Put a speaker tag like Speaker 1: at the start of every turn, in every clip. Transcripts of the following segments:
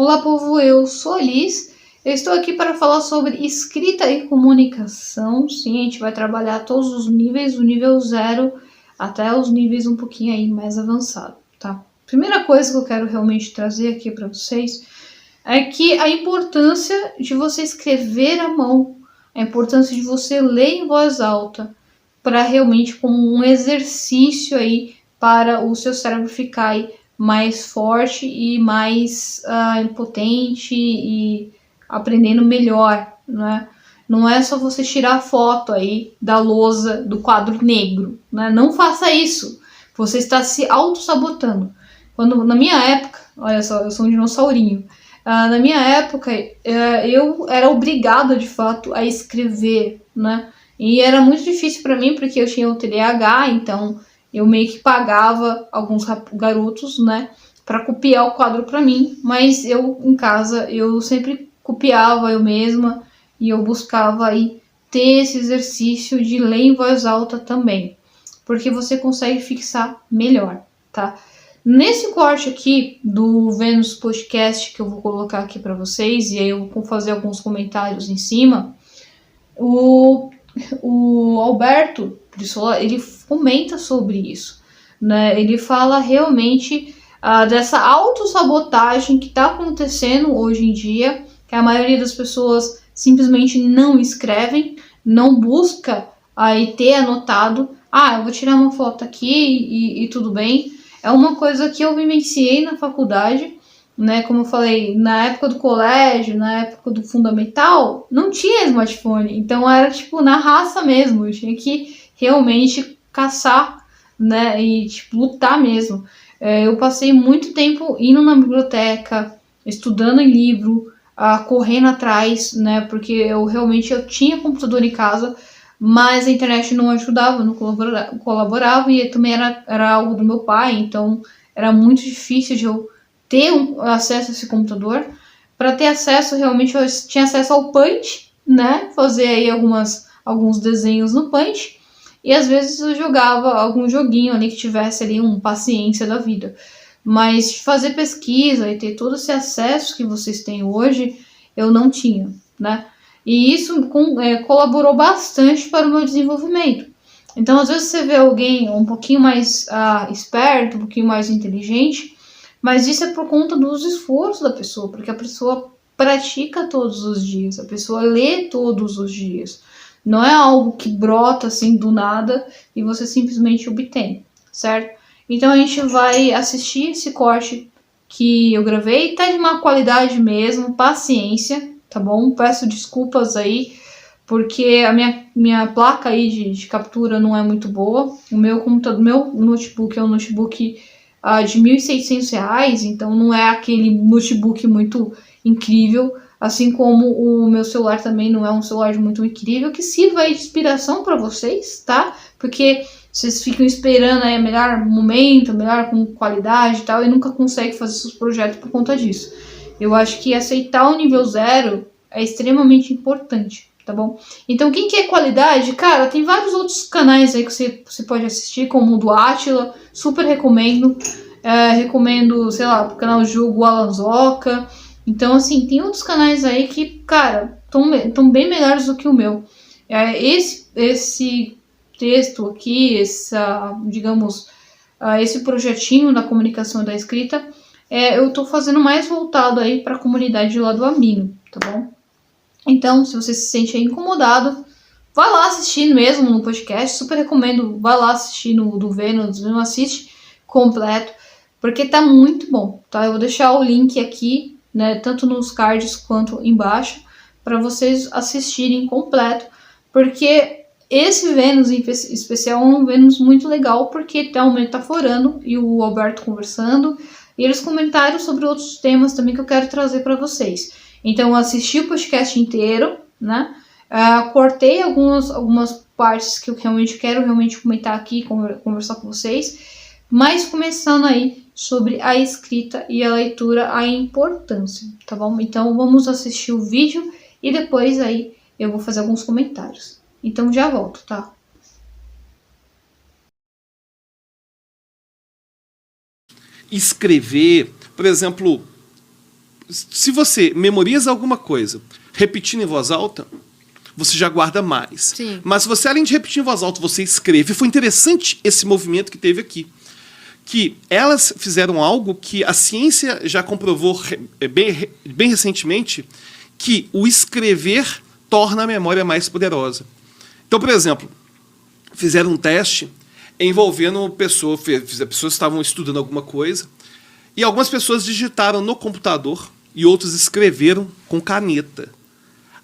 Speaker 1: Olá, povo, eu sou a Liz. Eu estou aqui para falar sobre escrita e comunicação. Sim, a gente vai trabalhar todos os níveis, do nível 0 até os níveis um pouquinho aí mais avançados, tá? Primeira coisa que eu quero realmente trazer aqui para vocês é que a importância de você escrever à mão, a importância de você ler em voz alta, para realmente como um exercício aí para o seu cérebro ficar aí mais forte e mais potente e aprendendo melhor, né? Não é só você tirar foto aí da lousa do quadro negro, né? Não faça isso. Você está se auto-sabotando. Quando, na minha época, olha só, eu sou um dinossaurinho. Na minha época, eu era obrigada, de fato, a escrever, né? E era muito difícil para mim, porque eu tinha o TDAH, então eu meio que pagava alguns garotos, né, para copiar o quadro para mim, mas eu em casa eu sempre copiava eu mesma e eu buscava aí ter esse exercício de ler em voz alta também, porque você consegue fixar melhor, tá? Nesse corte aqui do Vênus Podcast que eu vou colocar aqui para vocês, e aí eu vou fazer alguns comentários em cima, o Alberto de Sola, ele comenta sobre isso, né? Ele fala realmente dessa autossabotagem que está acontecendo hoje em dia, que a maioria das pessoas simplesmente não escrevem, não busca aí ter anotado, eu vou tirar uma foto aqui e tudo bem. É uma coisa que eu vivenciei na faculdade, né? Como eu falei, na época do colégio, na época do fundamental, não tinha smartphone. Então era tipo na raça mesmo. Eu tinha que realmente caçar, né? E tipo, lutar mesmo. Eu passei muito tempo indo na biblioteca, estudando em livro, correndo atrás, né? Porque eu tinha computador em casa, mas a internet não ajudava, não colaborava, e também era algo do meu pai, então era muito difícil de eu ter acesso a esse computador. Para ter acesso, realmente eu tinha acesso ao Paint, né? Fazer aí alguns desenhos no Paint. E às vezes eu jogava algum joguinho ali que tivesse ali paciência da vida. Mas fazer pesquisa e ter todo esse acesso que vocês têm hoje, eu não tinha, né? E isso colaborou bastante para o meu desenvolvimento. Então, às vezes você vê alguém um pouquinho mais esperto, um pouquinho mais inteligente, mas isso é por conta dos esforços da pessoa, porque a pessoa pratica todos os dias, a pessoa lê todos os dias. Não é algo que brota assim do nada e você simplesmente obtém, certo? Então a gente vai assistir esse corte que eu gravei, tá de má qualidade mesmo, paciência, tá bom? Peço desculpas aí, porque a minha placa aí de captura não é muito boa. O meu computador, meu notebook é um notebook de R$ 1.600, então não é aquele notebook muito incrível, assim como o meu celular também não é um celular muito incrível, que sirva de inspiração para vocês, tá? Porque vocês ficam esperando aí o melhor momento, melhor com qualidade e tal, e nunca conseguem fazer seus projetos por conta disso. Eu acho que aceitar o nível 0 é extremamente importante, tá bom? Então, quem quer qualidade, cara, tem vários outros canais aí que você pode assistir, como o do Átila, super recomendo. Recomendo, sei lá, o canal Jogo Alanzoca. Então, assim, tem outros canais aí que, cara, estão bem melhores do que o meu. Esse texto aqui, esse projetinho da comunicação e da escrita, eu tô fazendo mais voltado aí para a comunidade lá do Amino, tá bom? Então, se você se sente aí incomodado, vai lá assistir mesmo no podcast, super recomendo, vai lá assistir no do Vênus, não assiste completo, porque tá muito bom, tá? Eu vou deixar o link aqui, né, tanto nos cards quanto embaixo, para vocês assistirem completo, porque esse Vênus em especial é um Vênus muito legal, porque tá o metaforando e o Alberto conversando, e eles comentaram sobre outros temas também que eu quero trazer para vocês. Então, eu assisti o podcast inteiro, né? Cortei algumas partes que eu quero comentar aqui, conversar com vocês, mas começando aí sobre a escrita e a leitura, a importância, tá bom? Então, vamos assistir o vídeo e depois aí eu vou fazer alguns comentários. Então, já volto, tá?
Speaker 2: Escrever, por exemplo, se você memoriza alguma coisa repetindo em voz alta, você já guarda mais.
Speaker 3: Sim.
Speaker 2: Mas se você, além de repetir em voz alta, você escreve. Foi interessante esse movimento que teve aqui. Que elas fizeram algo que a ciência já comprovou bem recentemente, que o escrever torna a memória mais poderosa. Então, por exemplo, fizeram um teste envolvendo pessoas estavam estudando alguma coisa, e algumas pessoas digitaram no computador e outros escreveram com caneta.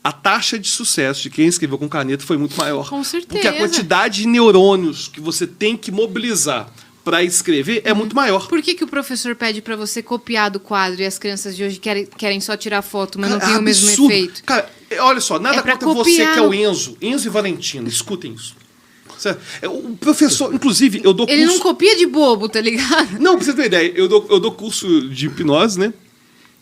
Speaker 2: A taxa de sucesso de quem escreveu com caneta foi muito maior.
Speaker 3: Com certeza.
Speaker 2: Porque a quantidade de neurônios que você tem que mobilizar para escrever é muito maior.
Speaker 3: Por que o professor pede para você copiar do quadro e as crianças de hoje querem só tirar foto, mas não tem o mesmo
Speaker 2: absurdo.
Speaker 3: efeito?
Speaker 2: Cara, olha só, nada
Speaker 3: pra
Speaker 2: contra você que é o Enzo. Enzo e Valentina, escutem isso. Certo? O professor, inclusive, eu dou curso...
Speaker 3: Ele não copia de bobo, tá ligado?
Speaker 2: Não, pra você ter uma ideia, eu dou curso de hipnose, né?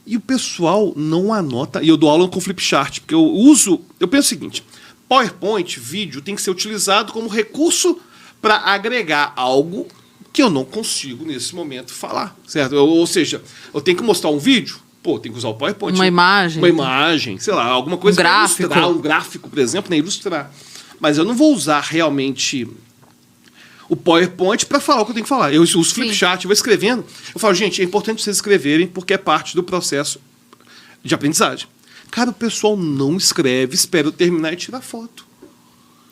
Speaker 2: E o pessoal não anota. E eu dou aula com Flipchart, porque eu penso o seguinte: PowerPoint, vídeo, tem que ser utilizado como recurso para agregar algo que eu não consigo, nesse momento, falar. Certo? Ou seja, eu tenho que mostrar um vídeo, tem que usar o PowerPoint.
Speaker 4: Uma imagem.
Speaker 2: Uma imagem, sei lá, alguma coisa para ilustrar. Um gráfico, por exemplo, né? Ilustrar. Mas eu não vou usar realmente o PowerPoint para falar o que eu tenho que falar. Eu uso Flipchart, eu vou escrevendo. Eu falo, gente, é importante vocês escreverem porque é parte do processo de aprendizagem. Cara, o pessoal não escreve, espera eu terminar e tirar foto.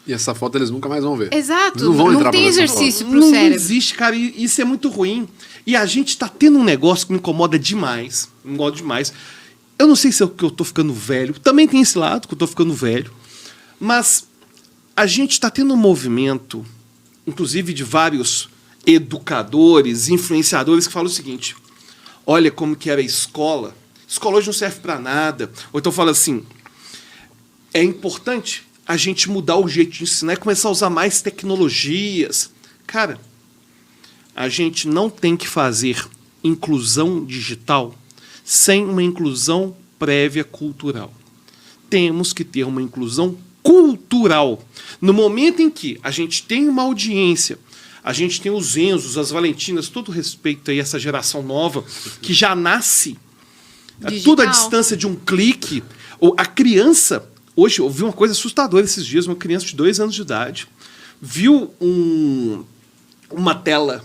Speaker 5: E essa foto eles nunca mais vão ver.
Speaker 3: Exato.
Speaker 5: Não vão entrar
Speaker 3: tem
Speaker 5: pra ver essa
Speaker 3: exercício
Speaker 5: foto.
Speaker 3: pro
Speaker 2: Não
Speaker 3: cérebro.
Speaker 2: existe, cara, e isso é muito ruim. E a gente tá tendo um negócio que me incomoda demais. Me incomoda demais. Eu não sei se é que eu tô ficando velho. Também tem esse lado que eu tô ficando velho. Mas a gente tá tendo um movimento, inclusive de vários educadores, influenciadores, que falam o seguinte: olha como que era a escola. Escola hoje não serve para nada. Ou então fala assim: é importante a gente mudar o jeito de ensinar e começar a usar mais tecnologias. Cara, a gente não tem que fazer inclusão digital sem uma inclusão prévia cultural. Temos que ter uma inclusão cultural. No momento em que a gente tem uma audiência, a gente tem os Enzos, as Valentinas, todo respeito aí a essa geração nova, que já nasce
Speaker 3: digital.
Speaker 2: tudo à distância de um clique. A criança, hoje eu vi uma coisa assustadora esses dias, uma criança de 2 anos de idade viu uma tela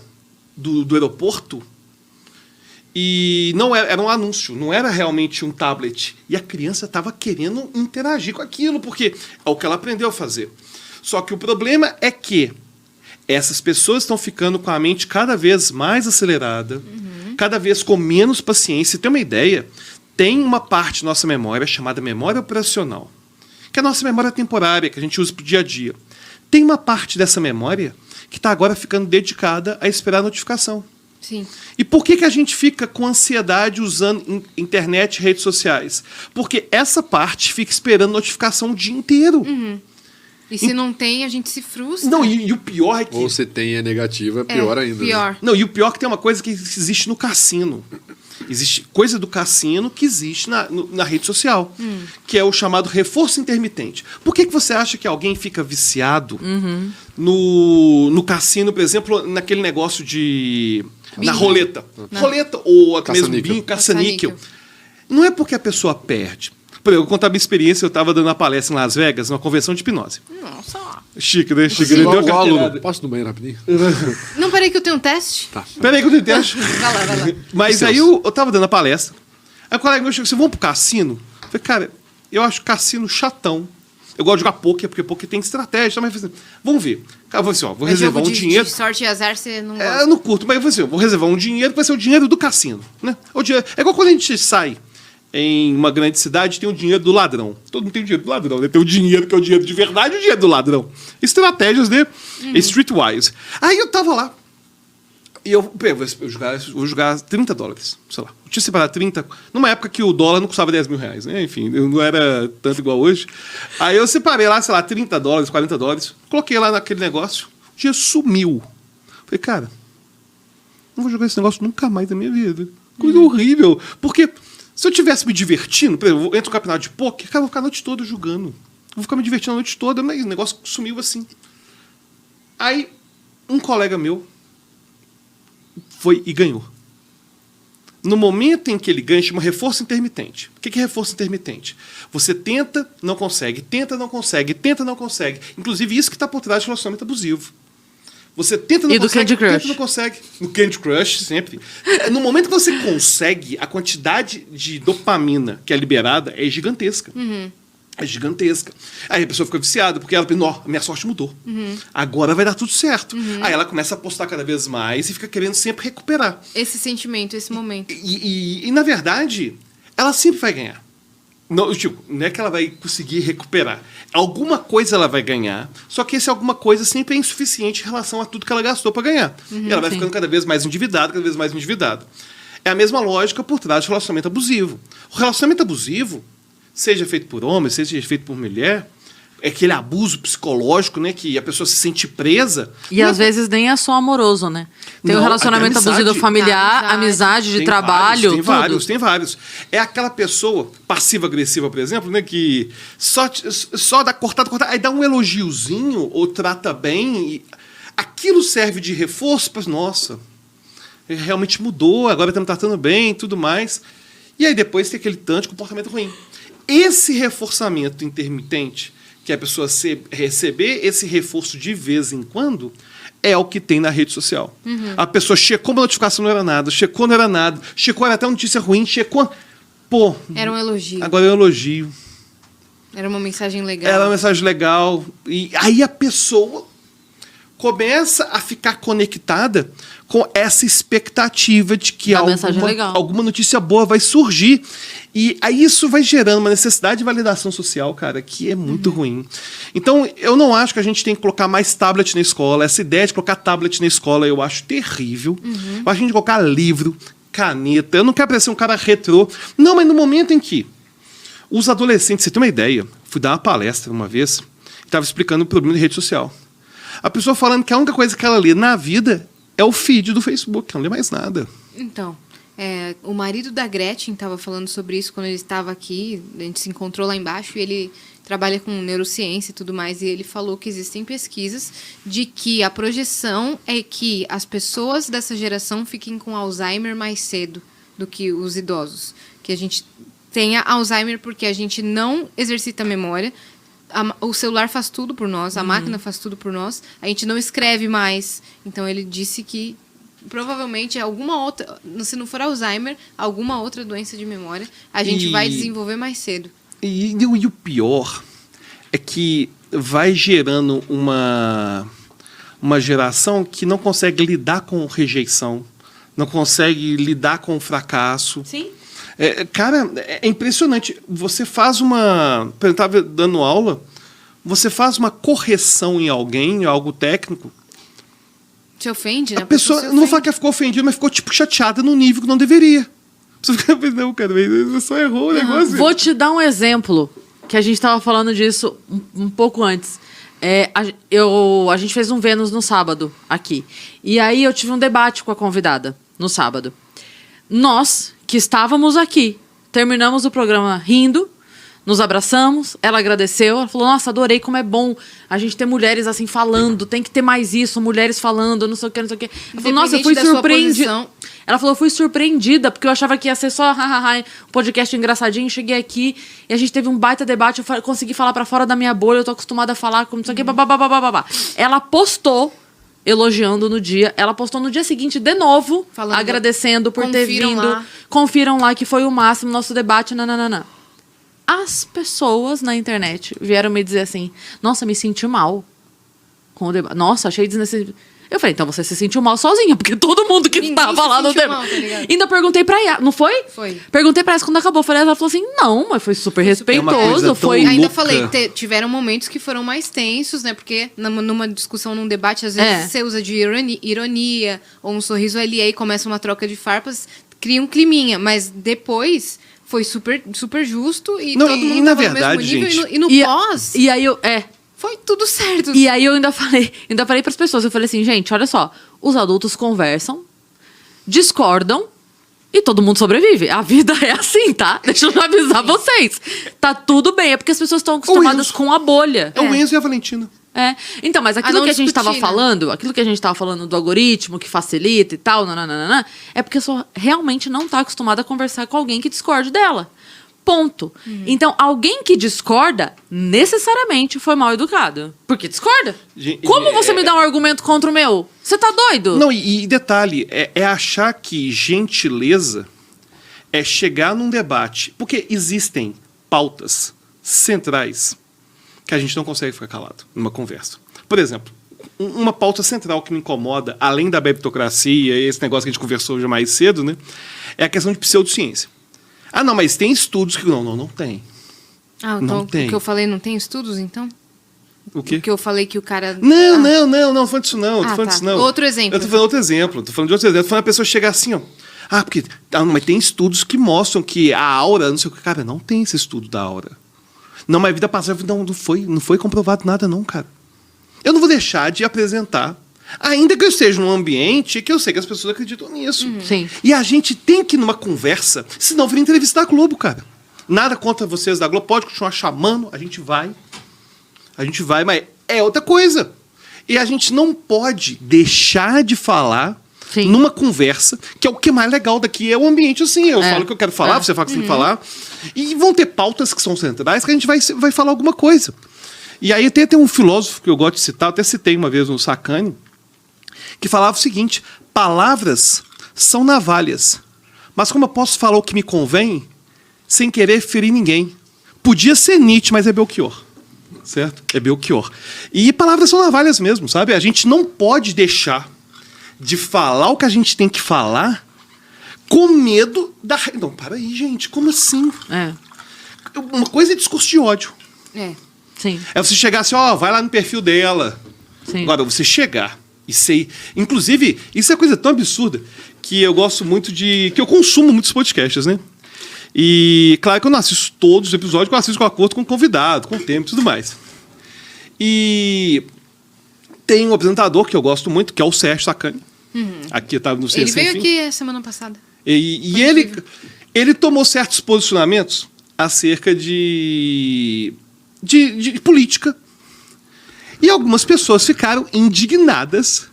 Speaker 2: do aeroporto e não era um anúncio, não era realmente um tablet. E a criança estava querendo interagir com aquilo, porque é o que ela aprendeu a fazer. Só que o problema é que essas pessoas estão ficando com a mente cada vez mais acelerada, cada vez com menos paciência. Tem uma ideia? Tem uma parte da nossa memória chamada memória operacional, que é a nossa memória temporária, que a gente usa para o dia a dia. Tem uma parte dessa memória que está agora ficando dedicada a esperar a notificação.
Speaker 3: Sim.
Speaker 2: E por que a gente fica com ansiedade usando internet e redes sociais? Porque essa parte fica esperando notificação o dia inteiro.
Speaker 3: E se não tem, a gente se frustra.
Speaker 2: Não, e o pior é que...
Speaker 5: Ou se tem é negativa, é pior ainda.
Speaker 3: Pior.
Speaker 5: Né?
Speaker 2: Não, e o pior é que tem uma coisa que existe no cassino. Existe coisa do cassino que existe na rede social, que é o chamado reforço intermitente. Por que você acha que alguém fica viciado no cassino, por exemplo, naquele negócio de... na roleta. Roleta ou até mesmo bingo, caça-níquel. Não é porque a pessoa perde. Por exemplo, eu vou contar a minha experiência, eu estava dando uma palestra em Las Vegas, numa convenção de hipnose.
Speaker 3: Nossa.
Speaker 2: Chique, né? Chique. Ele deu uma carteirada.
Speaker 5: Posso ir no banheiro rapidinho?
Speaker 3: Não, peraí que eu tenho um teste.
Speaker 5: Tá.
Speaker 2: Peraí que eu tento.
Speaker 3: Vai lá.
Speaker 2: Mas aí eu tava dando a palestra. Aí o colega meu chegou assim: vamos pro cassino? Eu falei, cara, eu acho cassino chatão. Eu gosto de jogar poker, porque poker tem estratégia. Mas eu falei assim, vamos ver. Cara, eu falei assim, ó, vou reservar um dinheiro.
Speaker 3: De sorte e azar você não gosta.
Speaker 2: Eu não curto, mas eu falei assim, eu vou reservar um dinheiro que vai ser o dinheiro do cassino. Né? É igual quando a gente sai em uma grande cidade, tem o dinheiro do ladrão. Todo mundo tem o dinheiro do ladrão, né? Tem o dinheiro que é o dinheiro de verdade e o dinheiro do ladrão. Estratégias, né? Streetwise. Aí eu tava lá. E eu vou jogar $30, sei lá. Eu tinha separado 30, numa época que o dólar não custava R$10.000, né? Enfim, não era tanto igual hoje. Aí eu separei lá, sei lá, $30, $40, coloquei lá naquele negócio, o dinheiro sumiu. Falei, cara, não vou jogar esse negócio nunca mais na minha vida. Coisa horrível. Porque se eu tivesse me divertindo, por exemplo, eu entro no campeonato de pôquer, cara, eu vou ficar a noite toda jogando. Vou ficar me divertindo a noite toda, mas o negócio sumiu assim. Aí, um colega meu foi e ganhou. No momento em que ele ganha, chama reforço intermitente. O que é reforço intermitente? Você tenta, não consegue, tenta, não consegue, tenta, não consegue. Inclusive, isso que está por trás do relacionamento abusivo. Você tenta, não
Speaker 4: E do
Speaker 2: consegue,
Speaker 4: Candy Crush.
Speaker 2: tenta, não consegue. No Candy Crush, sempre. No momento que você consegue, a quantidade de dopamina que é liberada é gigantesca. É gigantesca. Aí a pessoa fica viciada, porque ela pensa, ó, minha sorte mudou. Agora vai dar tudo certo. Aí ela começa a postar cada vez mais e fica querendo sempre recuperar.
Speaker 3: Esse sentimento, esse momento.
Speaker 2: E na verdade, ela sempre vai ganhar. Não, tipo, não é que ela vai conseguir recuperar. Alguma coisa ela vai ganhar, só que esse alguma coisa sempre é insuficiente em relação a tudo que ela gastou para ganhar. E ela vai ficando cada vez mais endividada, cada vez mais endividada. É a mesma lógica por trás do relacionamento abusivo. O relacionamento abusivo, seja feito por homem, seja feito por mulher, é aquele abuso psicológico, né, que a pessoa se sente presa.
Speaker 4: E às vezes nem é só amoroso, né? Tem
Speaker 2: Não,
Speaker 4: um relacionamento
Speaker 2: até amizade.
Speaker 4: abusivo familiar, amizade de
Speaker 2: Tem
Speaker 4: trabalho,
Speaker 2: vários,
Speaker 4: tudo.
Speaker 2: tem vários. É aquela pessoa passiva-agressiva, por exemplo, né, que só dá cortada, aí dá um elogiozinho ou trata bem. E aquilo serve de reforço para, nossa, ele realmente mudou, agora estamos tratando bem e tudo mais. E aí depois tem aquele tanto de comportamento ruim. Esse reforçamento intermitente, que a pessoa receber esse reforço de vez em quando, é o que tem na rede social. A pessoa checou uma notificação, não era nada, checou, não era nada, checou, era até uma notícia ruim, checou... Pô,
Speaker 3: Era um elogio.
Speaker 2: agora é um elogio.
Speaker 3: Era uma mensagem legal.
Speaker 2: Era uma mensagem legal. E aí a pessoa começa a ficar conectada com essa expectativa de que
Speaker 4: Da mensagem legal.
Speaker 2: alguma notícia boa vai surgir. E aí isso vai gerando uma necessidade de validação social, cara, que é muito ruim. Então, eu não acho que a gente tem que colocar mais tablet na escola. Essa ideia de colocar tablet na escola eu acho terrível. Eu acho que a gente tem que colocar livro, caneta. Eu não quero parecer um cara retrô. Não, mas no momento em que os adolescentes... Você tem uma ideia? Fui dar uma palestra uma vez, estava explicando o problema de rede social. A pessoa falando que a única coisa que ela lê na vida é o feed do Facebook, ela não lê mais nada.
Speaker 3: Então, o marido da Gretchen estava falando sobre isso quando ele estava aqui. A gente se encontrou lá embaixo e ele trabalha com neurociência e tudo mais. E ele falou que existem pesquisas de que a projeção é que as pessoas dessa geração fiquem com Alzheimer mais cedo do que os idosos. Que a gente tenha Alzheimer porque a gente não exercita a memória. O celular faz tudo por nós, a máquina faz tudo por nós, a gente não escreve mais. Então ele disse que provavelmente alguma outra, se não for Alzheimer, alguma outra doença de memória, a gente vai desenvolver mais cedo.
Speaker 2: E o pior é que vai gerando uma geração que não consegue lidar com rejeição, não consegue lidar com o fracasso.
Speaker 4: Sim.
Speaker 2: Cara, é impressionante. Você faz uma... Eu estava dando aula, você faz uma correção em alguém, em algo técnico,
Speaker 3: Te ofende, né?
Speaker 2: a pessoa, não vou falar que ela ficou ofendida, mas ficou tipo chateada no nível que não deveria. Você fica pensando, não, cara, você só errou o negócio.
Speaker 4: Vou te dar um exemplo, que a gente estava falando disso um pouco antes. A gente fez um Vênus no sábado, aqui. E aí eu tive um debate com a convidada, no sábado. Nós, que estávamos aqui, terminamos o programa rindo, nos abraçamos, ela agradeceu, ela falou, nossa, adorei como é bom a gente ter mulheres assim falando, tem que ter mais isso, mulheres falando, não sei o que, não sei o que. Ela falou, nossa, eu fui surpreendida. Ela falou, eu fui surpreendida, porque eu achava que ia ser só um podcast engraçadinho, cheguei aqui e a gente teve um baita debate, eu consegui falar pra fora da minha bolha, eu tô acostumada a falar como não sei o que, babá. Ela postou elogiando no dia. Ela postou no dia seguinte de novo, falando, agradecendo por ter vindo. Lá. Confiram lá que foi o máximo, nosso debate, nananana. As pessoas na internet vieram me dizer assim, nossa, me senti mal com o debate. Nossa, achei desnecessário. Eu falei, então você se sentiu mal sozinha, porque todo mundo que estava lá no debate. Tá, ainda perguntei pra ela, não foi?
Speaker 3: Foi.
Speaker 4: Perguntei pra ela quando acabou. Falei, ela falou assim, não, mas foi super respeitoso. Foi.
Speaker 3: Ainda falei, tiveram momentos que foram mais tensos, né? Porque numa discussão, num debate, às vezes você usa de ironia ou um sorriso ali, aí começa uma troca de farpas, cria um climinha. Mas depois foi super, super justo e todo mundo
Speaker 2: na
Speaker 3: tava
Speaker 2: verdade,
Speaker 3: no mesmo nível.
Speaker 2: gente,
Speaker 3: E no pós...
Speaker 4: E aí eu...
Speaker 3: Foi tudo certo.
Speaker 4: E aí eu ainda falei pras pessoas, eu falei assim, gente, olha só, os adultos conversam, discordam e todo mundo sobrevive. A vida é assim, tá? Deixa eu avisar vocês. Tá tudo bem, é porque as pessoas estão acostumadas com a bolha.
Speaker 2: É o Enzo e a Valentina.
Speaker 4: Então, mas aquilo
Speaker 3: não
Speaker 4: que a gente
Speaker 3: discutir,
Speaker 4: tava
Speaker 3: né?
Speaker 4: falando, aquilo que a gente tava falando do algoritmo que facilita e tal, nananana, é porque a pessoa realmente não tá acostumada a conversar com alguém que discorde dela. Ponto. Então, alguém que discorda, necessariamente foi mal educado. Porque discorda. Como você me dá um argumento contra o meu? Você tá doido?
Speaker 2: Não, e detalhe, é achar que gentileza é chegar num debate. Porque existem pautas centrais que a gente não consegue ficar calado numa conversa. Por exemplo, uma pauta central que me incomoda, além da meritocracia, esse negócio que a gente conversou hoje mais cedo, né, é a questão de pseudociência. Ah, não, mas tem estudos que... Não tem.
Speaker 3: Ah,
Speaker 2: Não
Speaker 3: então
Speaker 2: tem.
Speaker 3: o que eu falei não tem estudos, então?
Speaker 2: O quê?
Speaker 3: O que eu falei que o cara...
Speaker 2: Não tô falando disso não. Tô
Speaker 3: Ah,
Speaker 2: falando
Speaker 3: tá.
Speaker 2: disso não.
Speaker 3: Outro exemplo.
Speaker 2: Eu tô falando outro exemplo. Tô falando de outro exemplo. Tô falando a pessoa chegar assim, ó. Ah, porque... Ah, mas tem estudos que mostram que a aura, não sei o que. Cara, não tem esse estudo da aura. Não, mas a vida passada não foi comprovado nada não, cara. Eu não vou deixar de apresentar, ainda que eu esteja num ambiente que eu sei que as pessoas acreditam nisso.
Speaker 4: Sim.
Speaker 2: E a gente tem que ir numa conversa, senão vira entrevista da Globo, cara. Nada contra vocês da Globo, pode continuar chamando, a gente vai, mas é outra coisa. E a gente não pode deixar de falar
Speaker 4: Sim.
Speaker 2: numa conversa, que é o que é mais legal daqui, é o ambiente assim. Eu falo o que eu quero falar, você fala o que você tem que falar. E vão ter pautas que são centrais que a gente vai falar alguma coisa. E aí tem um filósofo que eu gosto de citar, até citei uma vez no Sacani, que falava o seguinte: palavras são navalhas, mas como eu posso falar o que me convém sem querer ferir ninguém? Podia ser Nietzsche, mas é Belchior. Certo? É Belchior. E palavras são navalhas mesmo, sabe? A gente não pode deixar de falar o que a gente tem que falar com medo da... Não, para aí, gente. Como assim? Uma coisa é discurso de ódio.
Speaker 4: Sim.
Speaker 2: É você chegar assim, ó, vai lá no perfil dela.
Speaker 4: Sim.
Speaker 2: Agora, você chegar e ser... Inclusive, isso é coisa tão absurda que eu gosto muito de... Que eu consumo muitos podcasts, né? E, claro que eu não assisto todos os episódios, eu assisto com acordo com o convidado, com o tempo e tudo mais. E tem um apresentador que eu gosto muito, que é o Sérgio Sacani. Aqui estava no
Speaker 3: Ele
Speaker 2: CC,
Speaker 3: veio
Speaker 2: enfim.
Speaker 3: aqui a semana passada.
Speaker 2: E ele tomou certos posicionamentos acerca de política. E algumas pessoas ficaram indignadas.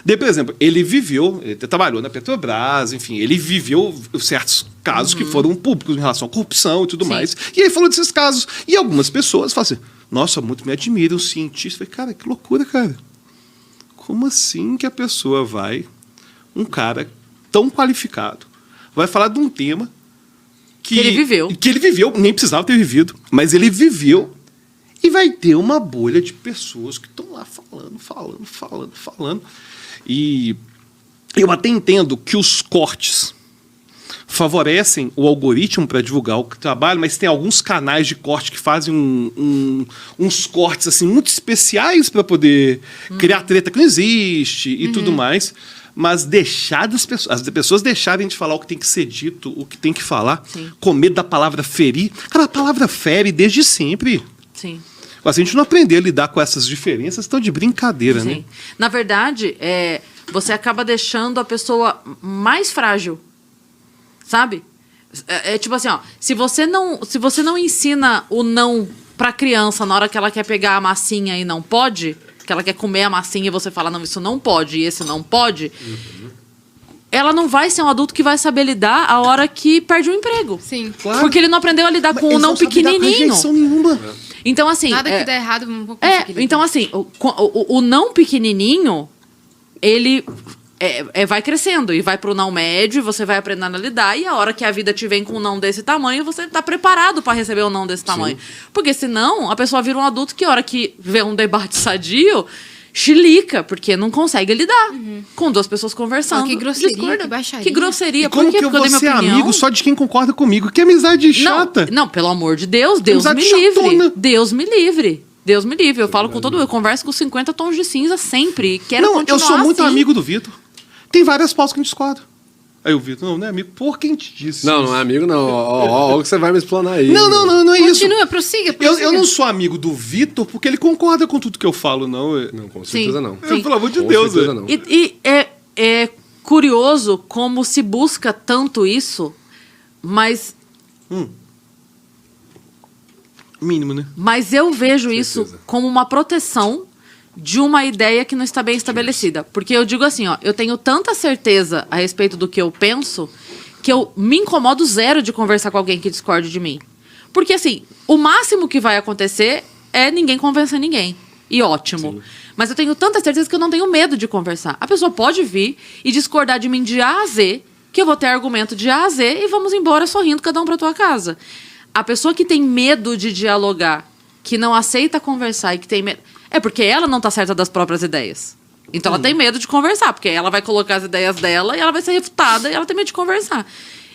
Speaker 2: Por exemplo, ele trabalhou na Petrobras, enfim, ele viveu certos casos que foram públicos em relação à corrupção e tudo mais. E ele falou desses casos. E algumas pessoas falam assim, nossa, muito me admira, um cientista. Eu falei, cara, que loucura, cara. Como assim que a pessoa um cara tão qualificado, vai falar de um tema que ele viveu, nem precisava ter vivido, mas ele viveu, e vai ter uma bolha de pessoas que estão lá falando. E eu até entendo que os cortes favorecem o algoritmo para divulgar o trabalho, mas tem alguns canais de corte que fazem uns cortes assim muito especiais para poder criar treta que não existe e tudo mais. Mas deixar as pessoas deixarem de falar o que tem que ser dito, o que tem que falar, com medo da palavra ferir. Cara, a palavra fere desde sempre.
Speaker 4: Sim.
Speaker 2: Mas se a gente não aprender a lidar com essas diferenças, estão de brincadeira, né?
Speaker 4: Na verdade, você acaba deixando a pessoa mais frágil. Sabe? É tipo assim, ó, se você não ensina o não pra criança na hora que ela quer pegar a massinha e não pode, que ela quer comer a massinha e você fala, não, isso não pode e esse não pode, ela não vai ser um adulto que vai saber lidar a hora que perde o emprego.
Speaker 3: Sim.
Speaker 2: Claro.
Speaker 4: Porque ele não aprendeu a lidar com o
Speaker 2: Eles
Speaker 4: não
Speaker 2: sabem lidar com
Speaker 4: pequenininho.
Speaker 2: rejeição nenhuma.
Speaker 4: Então, assim...
Speaker 3: Nada que dá errado, não vou conseguir lidar.
Speaker 4: Então, assim, o não pequenininho, ele vai crescendo e vai pro não médio, e você vai aprendendo a lidar, e a hora que a vida te vem com um não desse tamanho, você tá preparado para receber um não desse tamanho. Porque senão, a pessoa vira um adulto que a hora que vê um debate sadio, chilica, porque não consegue lidar com duas pessoas conversando.
Speaker 3: Que grosseria,
Speaker 4: discorda.
Speaker 3: que baixaria.
Speaker 4: Que grosseria.
Speaker 2: E como
Speaker 4: Por quê?
Speaker 2: que eu
Speaker 4: Porque
Speaker 2: vou
Speaker 4: dei minha
Speaker 2: ser
Speaker 4: opinião?
Speaker 2: amigo só de quem concorda comigo? Que amizade chata.
Speaker 4: Não, pelo amor de Deus, Deus me
Speaker 2: Amizade
Speaker 4: livre.
Speaker 2: chatona.
Speaker 4: Deus me livre. Deus me livre. Eu falo com todo mundo, eu converso com 50 tons de cinza sempre. Quero
Speaker 2: Não,
Speaker 4: continuar
Speaker 2: eu sou muito
Speaker 4: assim.
Speaker 2: amigo do Vitor. Tem várias pautas que a gente discorda. Aí o Vitor, não é amigo. Por quem te disse?
Speaker 5: Não é amigo, não. Ó, o que você vai me explanar aí.
Speaker 2: Não é isso.
Speaker 3: Continua, prossiga.
Speaker 2: Eu não sou amigo do Vitor porque ele concorda com tudo que eu falo, não.
Speaker 5: Não, com certeza
Speaker 4: Sim.
Speaker 5: não.
Speaker 2: Pelo amor de
Speaker 5: Com
Speaker 2: Deus.
Speaker 5: certeza não.
Speaker 4: E é curioso como se busca tanto isso, mas
Speaker 2: Mínimo, né?
Speaker 4: eu vejo isso
Speaker 5: Certeza.
Speaker 4: como uma proteção de uma ideia que não está bem estabelecida. Porque eu digo assim, ó, eu tenho tanta certeza a respeito do que eu penso que eu me incomodo zero de conversar com alguém que discorde de mim. Porque, assim, o máximo que vai acontecer é ninguém convencer ninguém. E ótimo. Sim. Mas eu tenho tanta certeza que eu não tenho medo de conversar. A pessoa pode vir e discordar de mim de A a Z, que eu vou ter argumento de A a Z e vamos embora sorrindo cada um para tua casa. A pessoa que tem medo de dialogar, que não aceita conversar e que tem medo... É porque ela não tá certa das próprias ideias. Então ela tem medo de conversar, porque ela vai colocar as ideias dela e ela vai ser refutada e ela tem medo de conversar.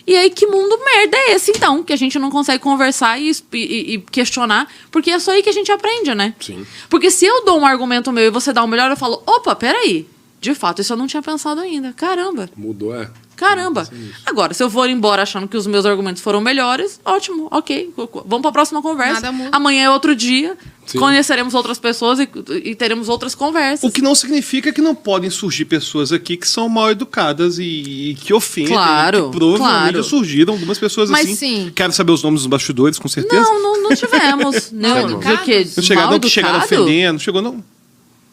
Speaker 4: E aí, que mundo merda é esse, então? Que a gente não consegue conversar e questionar, porque é só aí que a gente aprende, né?
Speaker 5: Sim.
Speaker 4: Porque se eu dou um argumento meu e você dá um melhor, eu falo, opa, peraí. De fato, isso eu não tinha pensado ainda. Caramba.
Speaker 5: Mudou, é.
Speaker 4: Caramba. Agora, se eu for embora achando que os meus argumentos foram melhores, ótimo, ok. Vamos para a próxima conversa.
Speaker 3: Nada muda.
Speaker 4: Amanhã é outro dia.
Speaker 5: Sim.
Speaker 4: Conheceremos outras pessoas e teremos outras conversas.
Speaker 2: O que não significa que não podem surgir pessoas aqui que são mal educadas e que ofendem.
Speaker 4: Claro,
Speaker 2: que provavelmente
Speaker 4: claro.
Speaker 2: surgiram algumas pessoas
Speaker 3: Mas
Speaker 2: assim.
Speaker 3: sim.
Speaker 2: Quero saber os nomes dos bastidores, com certeza.
Speaker 4: Não tivemos.
Speaker 3: Mal
Speaker 4: não,
Speaker 3: educados?
Speaker 4: porque
Speaker 2: Não que chegaram ofendendo, chegou não.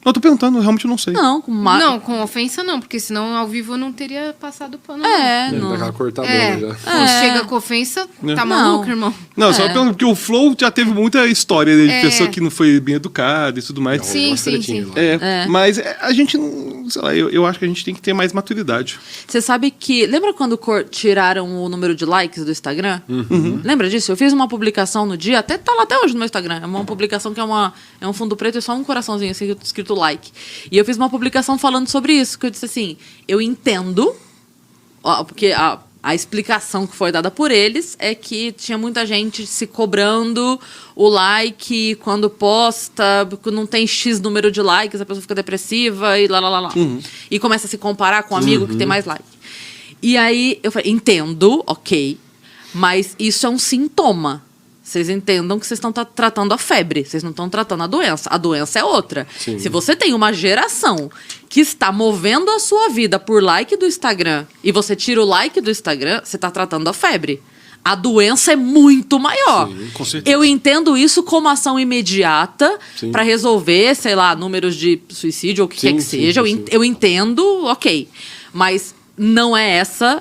Speaker 2: Não, tô perguntando, realmente eu não sei.
Speaker 4: Não,
Speaker 3: Não, com ofensa não, porque senão ao vivo eu não teria passado o pano.
Speaker 5: Deve
Speaker 4: não.
Speaker 5: dar aquela cortadora
Speaker 3: É,
Speaker 5: já.
Speaker 3: quando chega com ofensa, tá
Speaker 4: Não.
Speaker 3: maluco, irmão?
Speaker 2: Não, só perguntando, porque o Flow já teve muita história né, de
Speaker 3: É.
Speaker 2: pessoa que não foi bem educada e tudo mais.
Speaker 3: Sim,
Speaker 5: Uma
Speaker 3: sim,
Speaker 5: tretinha
Speaker 3: sim.
Speaker 5: lá.
Speaker 2: Mas a gente, não- sei lá, eu acho que a gente tem que ter mais maturidade.
Speaker 4: Você sabe que... Lembra quando tiraram o número de likes do Instagram? Lembra disso? Eu fiz uma publicação no dia, até tá lá até hoje no meu Instagram. É uma publicação que é um fundo preto e só um coraçãozinho assim, escrito like. E eu fiz uma publicação falando sobre isso, que eu disse assim, eu entendo, porque a explicação que foi dada por eles é que tinha muita gente se cobrando o like quando posta, não tem X número de likes, a pessoa fica depressiva e lá. E começa a se comparar com um amigo que tem mais like. E aí eu falei, entendo, ok, mas isso é um sintoma. Vocês entendam que vocês estão tratando a febre, vocês não estão tratando a doença. A doença é outra.
Speaker 5: Sim.
Speaker 4: Se você tem uma geração que está movendo a sua vida por like do Instagram e você tira o like do Instagram, você está tratando a febre. A doença é muito maior.
Speaker 2: Sim, com certeza.
Speaker 4: Eu entendo isso como ação imediata
Speaker 5: Sim.
Speaker 4: para resolver, sei lá, números de suicídio ou o que
Speaker 5: Sim,
Speaker 4: quer que
Speaker 5: sim,
Speaker 4: seja.
Speaker 5: sim.
Speaker 4: Eu entendo, ok. Mas não é essa...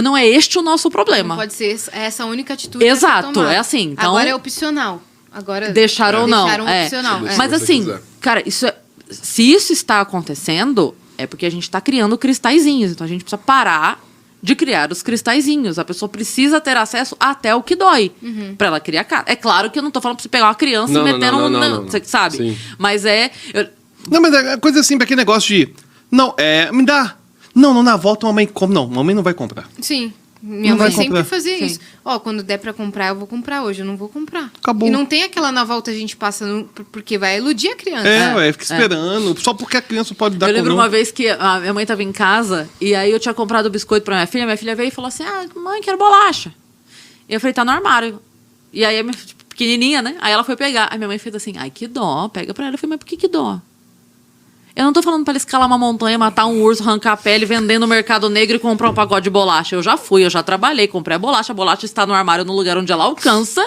Speaker 4: Não é este o nosso problema.
Speaker 3: Não pode ser essa a única atitude.
Speaker 4: Exato,
Speaker 3: a ser tomada.
Speaker 4: é assim, então-
Speaker 3: Agora é opcional. Agora
Speaker 4: Deixar ou não.
Speaker 3: Deixaram
Speaker 4: é.
Speaker 3: opcional.
Speaker 5: Deixa
Speaker 3: É.
Speaker 4: Mas
Speaker 5: se você
Speaker 4: assim,
Speaker 5: quiser.
Speaker 4: cara, se isso está acontecendo, é porque a gente está criando cristalzinhos. Então a gente precisa parar de criar os cristalzinhos. A pessoa precisa ter acesso até o que dói pra ela criar casa. É claro que eu não tô falando pra você pegar uma criança
Speaker 5: Não,
Speaker 4: e
Speaker 5: não,
Speaker 4: meter
Speaker 5: não.
Speaker 4: Você sabe?
Speaker 5: Sim.
Speaker 4: Mas
Speaker 2: Não, mas é coisa assim, aquele negócio de. Não, me dá. Não, na volta a mamãe compra. Não, mamãe não vai comprar.
Speaker 3: Sim. Minha
Speaker 2: Não vai
Speaker 3: mãe sempre
Speaker 2: comprar.
Speaker 3: fazia
Speaker 4: Sim.
Speaker 3: isso. Ó, quando der pra comprar, eu vou comprar. Hoje eu não vou comprar.
Speaker 2: Acabou.
Speaker 3: E não tem aquela na volta a gente passa porque vai iludir a criança.
Speaker 2: Fica esperando. Só porque a criança pode dar
Speaker 4: eu lembro
Speaker 2: com não.
Speaker 4: uma vez que a minha mãe estava em casa e aí eu tinha comprado biscoito pra minha filha veio e falou assim, mãe, quero bolacha. E eu falei, tá no armário. E aí a minha pequenininha, né? Aí ela foi pegar. Aí minha mãe fez assim, ai, que dó, pega pra ela. Eu falei, mas por que dó? Eu não tô falando pra ela escalar uma montanha, matar um urso, arrancar a pele, vender no mercado negro e comprar um pacote de bolacha. Eu já trabalhei, comprei a bolacha está no armário no lugar onde ela alcança,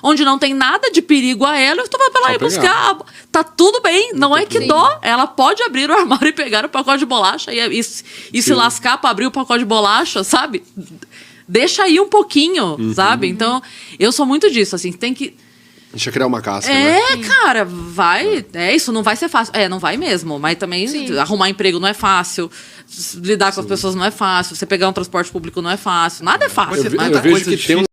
Speaker 4: onde não tem nada de perigo a ela, eu tô pra lá
Speaker 5: Só
Speaker 4: e buscar. Tá tudo bem, não é que dó. Ela pode abrir o armário e pegar o pacote de bolacha e se lascar pra abrir o pacote de bolacha, sabe? Deixa aí um pouquinho, sabe? Então, eu sou muito disso, assim, tem que...
Speaker 5: Deixa eu criar uma casca, né?
Speaker 4: Cara, vai. Isso não vai ser fácil. Não vai mesmo. Mas também arrumar emprego não é fácil. Lidar com as pessoas não é fácil. Você pegar um transporte público não é fácil. Nada é fácil.
Speaker 2: Vai ser
Speaker 5: Eu
Speaker 2: tanta
Speaker 5: vejo
Speaker 2: coisa
Speaker 5: que tem um